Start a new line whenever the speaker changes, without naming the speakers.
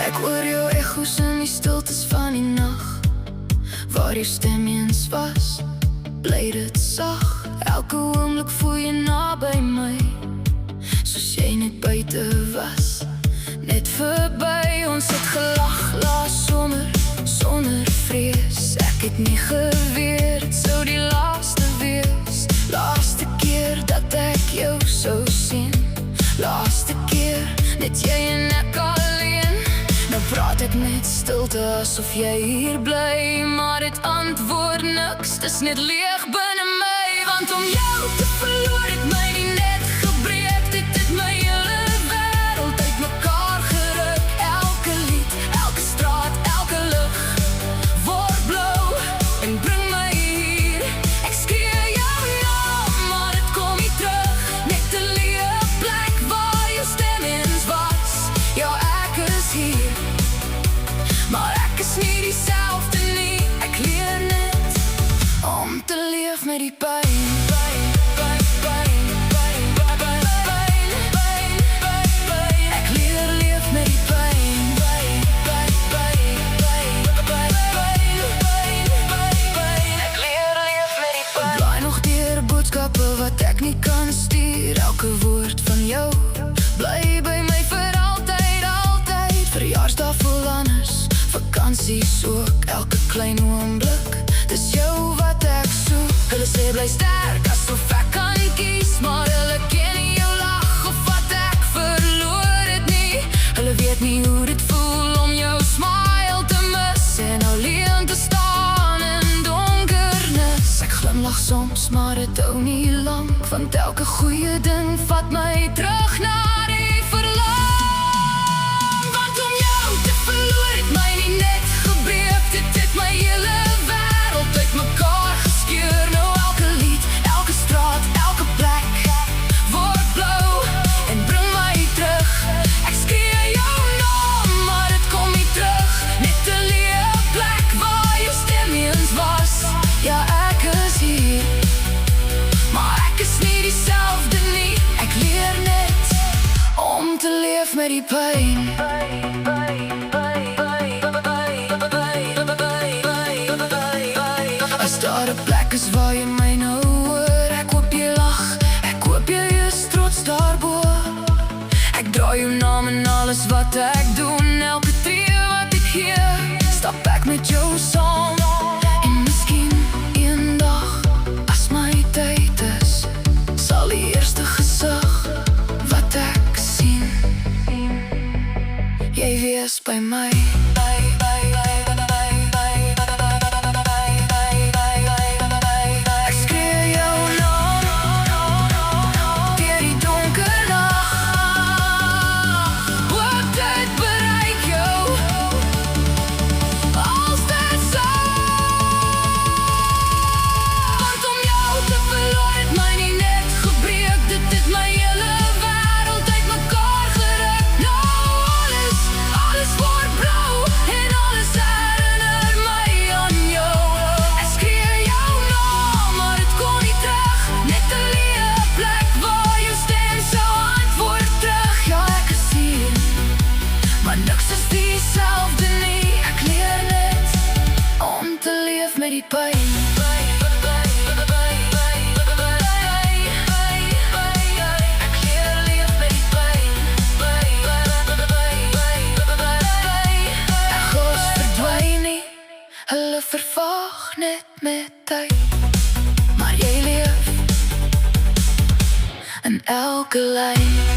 Ek hoor jou echo's in die stiltes van die nag, waar jou stem eens was, bly dit sag. Elke oomblik voel jy naby my, soos jy net buite was, net verby. Ons het gelag laas somer, sonder vrees. Ek het nie geweet, het sou die laaste wees. Laaste keer dat ek jou sou sien, laaste keer, net jy en ek alleen. Nou praat ek net stilte, asof jy hier bly, maar het antwoord niks, dis net leeg binne my. Want om jou te verloor het my nie net gebreek, dit het my hele wêreld uit mekaar geruk. Elke lied, elke straat, elke lug word blou en bring my hier. Ek skree jou naam, maar het kom nie terug, net 'n leë plek waar jou stem eens was. Ja, ek is hier, maar ek is nie dieselfde nie. Ek leer net om te leef met die pyn. Ek leer leef met die pyn. Ek leer leef met die pyn. Blaai nog deur boodskappe wat ek nie kan stuur. Elke woord van jou bly by my vir altyd, altyd. Verjaarsdag voel anders, vakansies ook. Elke klein oomblik, dis jou wat ek soek. Hulle sê bly sterk, asof ek kan kies, maar hulle ken nie jou lag of wat ek verloor het nie. Hulle weet nie hoe dit voel om jou smile te mis en alleen te staan in donkernis. Ek glimlag soms, maar het hou nie lang, want elke goeie ding vat my terug na die verlang. Want om jou te verloor het my nie net gebreek, dit het my hele wêreld uit mekaar geskeur. Nou elke lied, elke straat, elke plek word blou en bring my terug. Ek skree jou naam, maar het kom nie terug, net 'n leë plek waar jou stem eens was. Ja, ek is hier, maar ek is nie dieselfde nie. Ek leer net om te leef met die pyn. As daar 'n plek is waar jy my nou hoor, ek hoop jy lag, ek hoop jy is trots daarbo. Ek dra jou naam in alles wat ek doen, elke tree wat ek gee, stap ek met jou saam. En miskien eendag, as my tyd is, sal die eerste gesig wat ek sien, jy wees by my. Niks is dieselfde nie. Ek leer net om te leef met die pyn. Ek leer leef met die pyn. Echo's verdwyn nie, hulle vervaag net met tyd. Maar jy leef in elke lyn.